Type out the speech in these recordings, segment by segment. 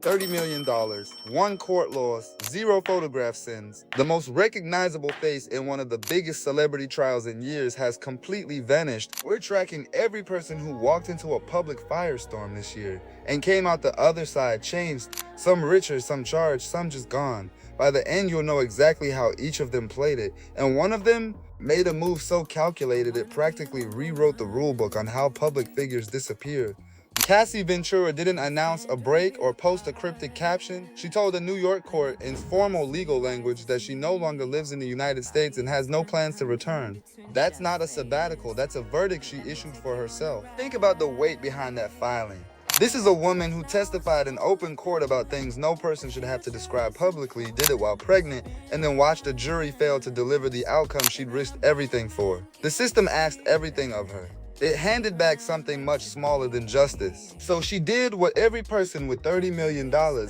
$30 million, one court loss, zero photograph sins. The most recognizable face in one of the biggest celebrity trials in years has completely vanished. We're tracking every person who walked into a public firestorm this year and came out the other side changed, some richer, some charged, some just gone. By the end, you'll know exactly how each of them played it, and one of them made a move so calculated it practically rewrote the rulebook on how public figures disappear. Cassie Ventura didn't announce a break or post a cryptic caption. She told a New York court in formal legal language that she no longer lives in the United States and has no plans to return. That's not a sabbatical, that's a verdict she issued for herself. Think about the weight behind that filing. This is a woman who testified in open court about things no person should have to describe publicly, did it while pregnant, and then watched a jury fail to deliver the outcome she'd risked everything for. The system asked everything of her. It handed back something much smaller than justice. So she did what every person with $30 million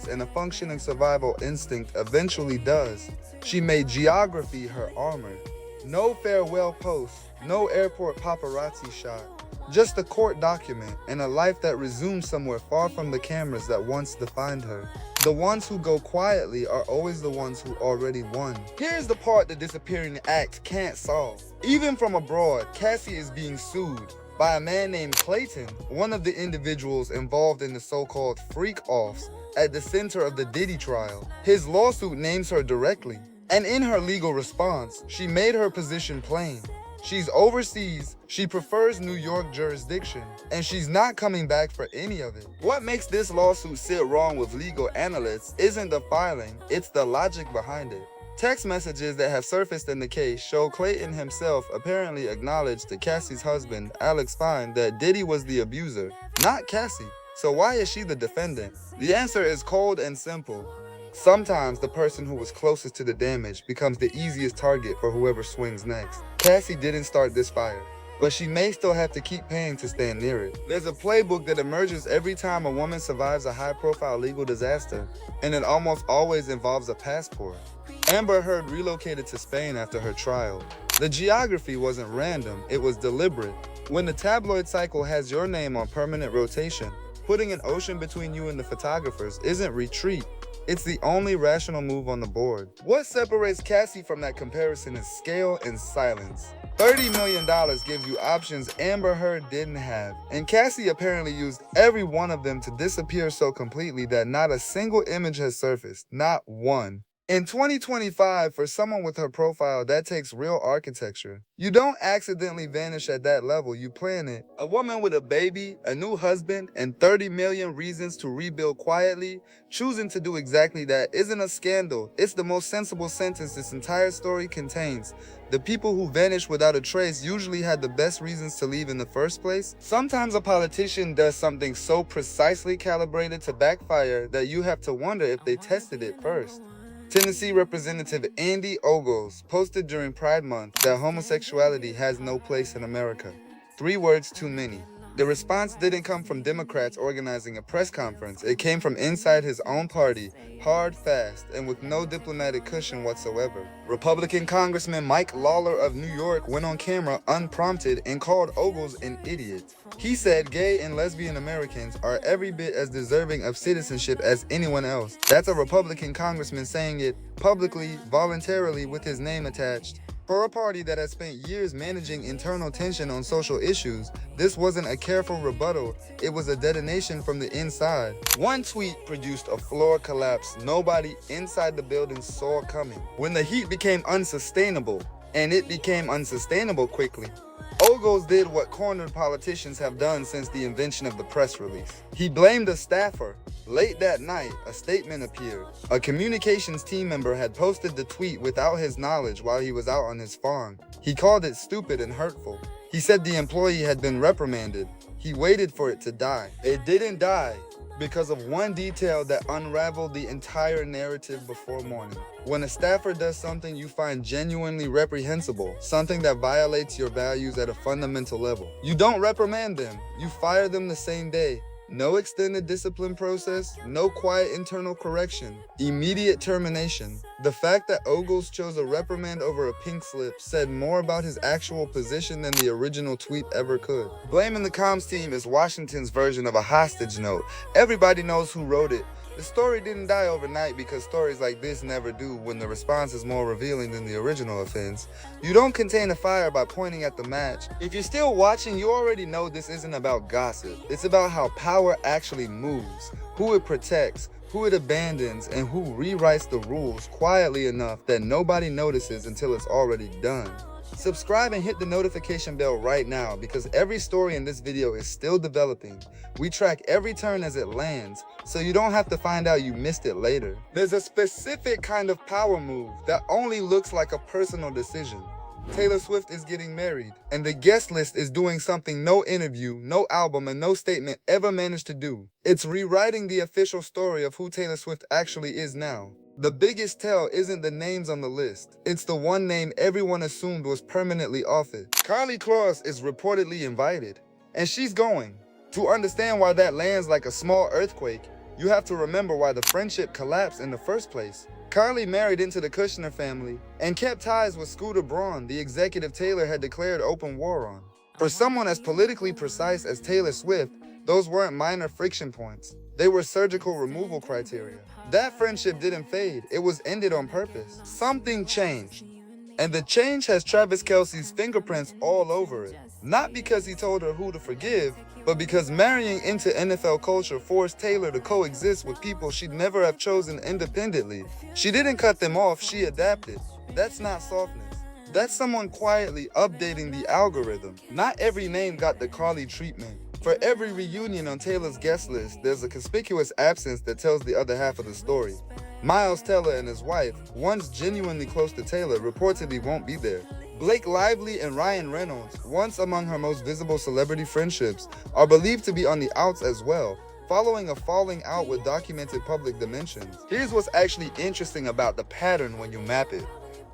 and a functioning survival instinct eventually does. She made geography her armor. No farewell post, no airport paparazzi shot, just a court document and a life that resumes somewhere far from the cameras that once defined her. The ones who go quietly are always the ones who already won. Here's the part the disappearing act can't solve. Even from abroad, Cassie is being sued by a man named Clayton, one of the individuals involved in the so-called freak-offs at the center of the Diddy trial. His lawsuit names her directly, and in her legal response, she made her position plain. She's overseas, she prefers New York jurisdiction, and she's not coming back for any of it. What makes this lawsuit sit wrong with legal analysts isn't the filing, it's the logic behind it. Text messages that have surfaced in the case show Clayton himself apparently acknowledged to Cassie's husband, Alex Fine, that Diddy was the abuser, not Cassie. So why is she the defendant? The answer is cold and simple. Sometimes the person who was closest to the damage becomes the easiest target for whoever swings next. Cassie didn't start this fire, but she may still have to keep paying to stand near it. There's a playbook that emerges every time a woman survives a high-profile legal disaster, and it almost always involves a passport. Amber Heard relocated to Spain after her trial. The geography wasn't random, it was deliberate. When the tabloid cycle has your name on permanent rotation, putting an ocean between you and the photographers isn't retreat. It's the only rational move on the board. What separates Cassie from that comparison is scale and silence. $30 million gives you options Amber Heard didn't have, and Cassie apparently used every one of them to disappear so completely that not a single image has surfaced, not one. In 2025, for someone with her profile, that takes real architecture. You don't accidentally vanish at that level, you plan it. A woman with a baby, a new husband, and 30 million reasons to rebuild quietly, choosing to do exactly that isn't a scandal. It's the most sensible sentence this entire story contains. The people who vanish without a trace usually had the best reasons to leave in the first place. Sometimes a politician does something so precisely calibrated to backfire that you have to wonder if they tested it first. Tennessee Representative Andy Ogles posted during Pride Month that homosexuality has no place in America. 3 words too many. The response didn't come from Democrats organizing a press conference. It came from inside his own party, hard, fast, and with no diplomatic cushion whatsoever. Republican Congressman Mike Lawler of New York went on camera unprompted and called Ogles an idiot. He said gay and lesbian Americans are every bit as deserving of citizenship as anyone else. That's a Republican congressman saying it publicly, voluntarily, with his name attached. For a party that has spent years managing internal tension on social issues, this wasn't a careful rebuttal, it was a detonation from the inside. One tweet produced a floor collapse nobody inside the building saw coming. When the heat became unsustainable, and it became unsustainable quickly, Ogles did what cornered politicians have done since the invention of the press release. He blamed a staffer. Late that night, a statement appeared. A communications team member had posted the tweet without his knowledge while he was out on his farm. He called it stupid and hurtful. He said the employee had been reprimanded. He waited for it to die. It didn't die because of one detail that unraveled the entire narrative before morning. When a staffer does something you find genuinely reprehensible, something that violates your values at a fundamental level, you don't reprimand them, you fire them the same day. No extended discipline process, no quiet internal correction, immediate termination. The fact that Ogles chose a reprimand over a pink slip said more about his actual position than the original tweet ever could. Blaming the comms team is Washington's version of a hostage note. Everybody knows who wrote it, The story didn't die overnight because stories like this never do when the response is more revealing than the original offense. You don't contain a fire by pointing at the match. If you're still watching, you already know this isn't about gossip. It's about how power actually moves, who it protects, who it abandons, and who rewrites the rules quietly enough that nobody notices until it's already done. Subscribe and hit the notification bell right now because every story in this video is still developing. We track every turn as it lands, so you don't have to find out you missed it later. There's a specific kind of power move that only looks like a personal decision. Taylor Swift is getting married, and the guest list is doing something no interview, no album, and no statement ever managed to do. It's rewriting the official story of who Taylor Swift actually is now. The biggest tell isn't the names on the list. It's the one name everyone assumed was permanently off it. Karlie Kloss is reportedly invited, and she's going. To understand why that lands like a small earthquake, you have to remember why the friendship collapsed in the first place. Karlie married into the Kushner family and kept ties with Scooter Braun, the executive Taylor had declared open war on. For someone as politically precise as Taylor Swift, those weren't minor friction points. They were surgical removal criteria. That friendship didn't fade, it was ended on purpose. Something changed, and the change has Travis Kelce's fingerprints all over it. Not because he told her who to forgive, but because marrying into NFL culture forced Taylor to coexist with people she'd never have chosen independently. She didn't cut them off, she adapted. That's not softness. That's someone quietly updating the algorithm. Not every name got the Karlie treatment. For every reunion on Taylor's guest list, there's a conspicuous absence that tells the other half of the story. Miles Teller and his wife, once genuinely close to Taylor, reportedly won't be there. Blake Lively and Ryan Reynolds, once among her most visible celebrity friendships, are believed to be on the outs as well, following a falling out with documented public dimensions. Here's what's actually interesting about the pattern when you map it.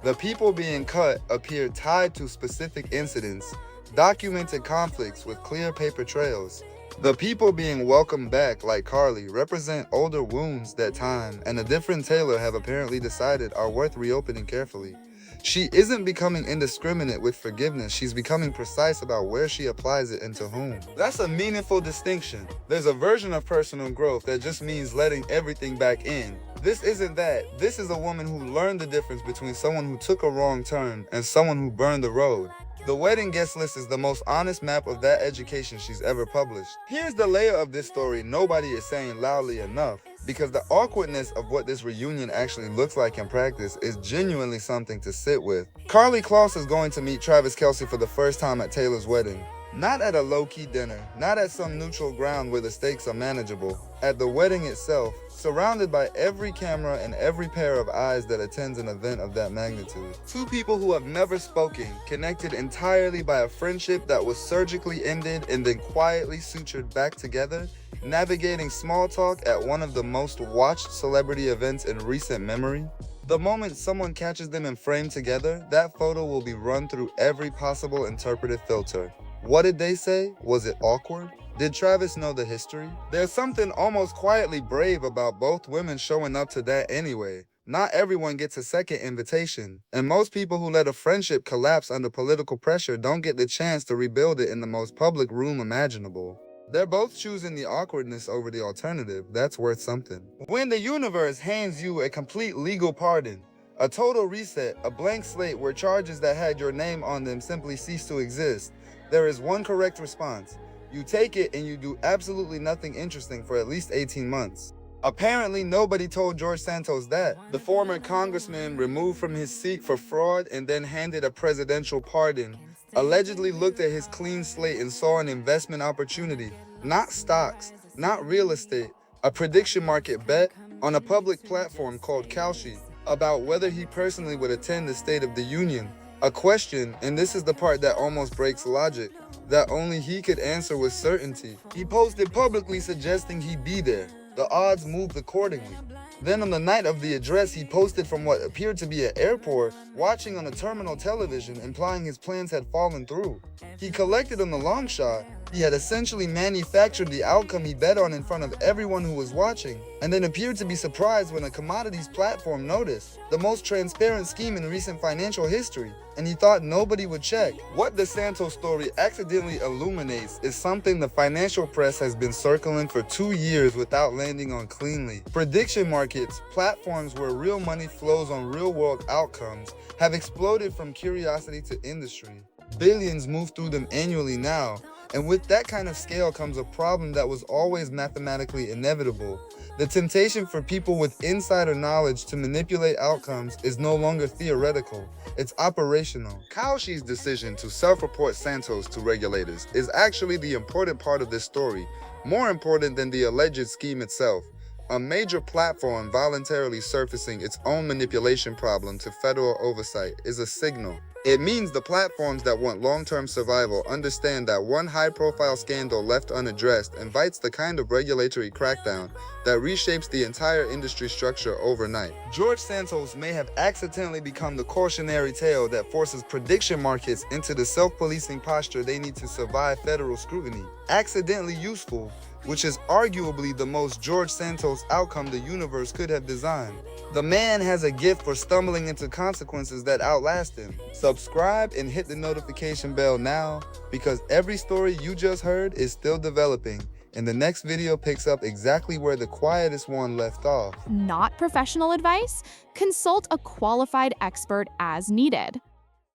The people being cut appear tied to specific incidents, documented conflicts with clear paper trails. The people being welcomed back, like Karlie, represent older wounds that time and a different Taylor have apparently decided are worth reopening carefully. She isn't becoming indiscriminate with forgiveness, she's becoming precise about where she applies it and to whom. That's a meaningful distinction. There's a version of personal growth that just means letting everything back in. This isn't that. This is a woman who learned the difference between someone who took a wrong turn and someone who burned the road. The wedding guest list is the most honest map of that education she's ever published. Here's the layer of this story nobody is saying loudly enough, because the awkwardness of what this reunion actually looks like in practice is genuinely something to sit with. Karlie Kloss is going to meet Travis Kelce for the first time at Taylor's wedding. Not at a low-key dinner, not at some neutral ground where the stakes are manageable. At the wedding itself, surrounded by every camera and every pair of eyes that attends an event of that magnitude. Two people who have never spoken, connected entirely by a friendship that was surgically ended and then quietly sutured back together, navigating small talk at one of the most watched celebrity events in recent memory. The moment someone catches them in frame together, that photo will be run through every possible interpretive filter. What did they say? Was it awkward? Did Travis know the history? There's something almost quietly brave about both women showing up to that anyway. Not everyone gets a second invitation, and most people who let a friendship collapse under political pressure don't get the chance to rebuild it in the most public room imaginable. They're both choosing the awkwardness over the alternative. That's worth something. When the universe hands you a complete legal pardon, a total reset, a blank slate where charges that had your name on them simply cease to exist, there is one correct response. You take it and you do absolutely nothing interesting for at least 18 months. Apparently, nobody told George Santos that. The former congressman removed from his seat for fraud and then handed a presidential pardon, allegedly looked at his clean slate and saw an investment opportunity, not stocks, not real estate, a prediction market bet on a public platform called Kalshi about whether he personally would attend the State of the Union. A question, and this is the part that almost breaks logic, that only he could answer with certainty. He posted publicly suggesting he'd be there. The odds moved accordingly. Then on the night of the address, he posted from what appeared to be an airport, watching on a terminal television, implying his plans had fallen through. He collected on the long shot, He had essentially manufactured the outcome he bet on in front of everyone who was watching, and then appeared to be surprised when a commodities platform noticed the most transparent scheme in recent financial history, and he thought nobody would check. What the Santos story accidentally illuminates is something the financial press has been circling for 2 years without landing on cleanly. Prediction markets, platforms where real money flows on real-world outcomes, have exploded from curiosity to industry. Billions move through them annually now, and with that kind of scale comes a problem that was always mathematically inevitable. The temptation for people with insider knowledge to manipulate outcomes is no longer theoretical, it's operational. Kaoshi's decision to self-report Santos to regulators is actually the important part of this story, more important than the alleged scheme itself. A major platform voluntarily surfacing its own manipulation problem to federal oversight is a signal. It means the platforms that want long-term survival understand that one high-profile scandal left unaddressed invites the kind of regulatory crackdown that reshapes the entire industry structure overnight. George Santos may have accidentally become the cautionary tale that forces prediction markets into the self-policing posture they need to survive federal scrutiny. Accidentally useful, which is arguably the most George Santos outcome the universe could have designed. The man has a gift for stumbling into consequences that outlast him. Subscribe and hit the notification bell now, because every story you just heard is still developing, and the next video picks up exactly where the quietest one left off. Not professional advice? Consult a qualified expert as needed.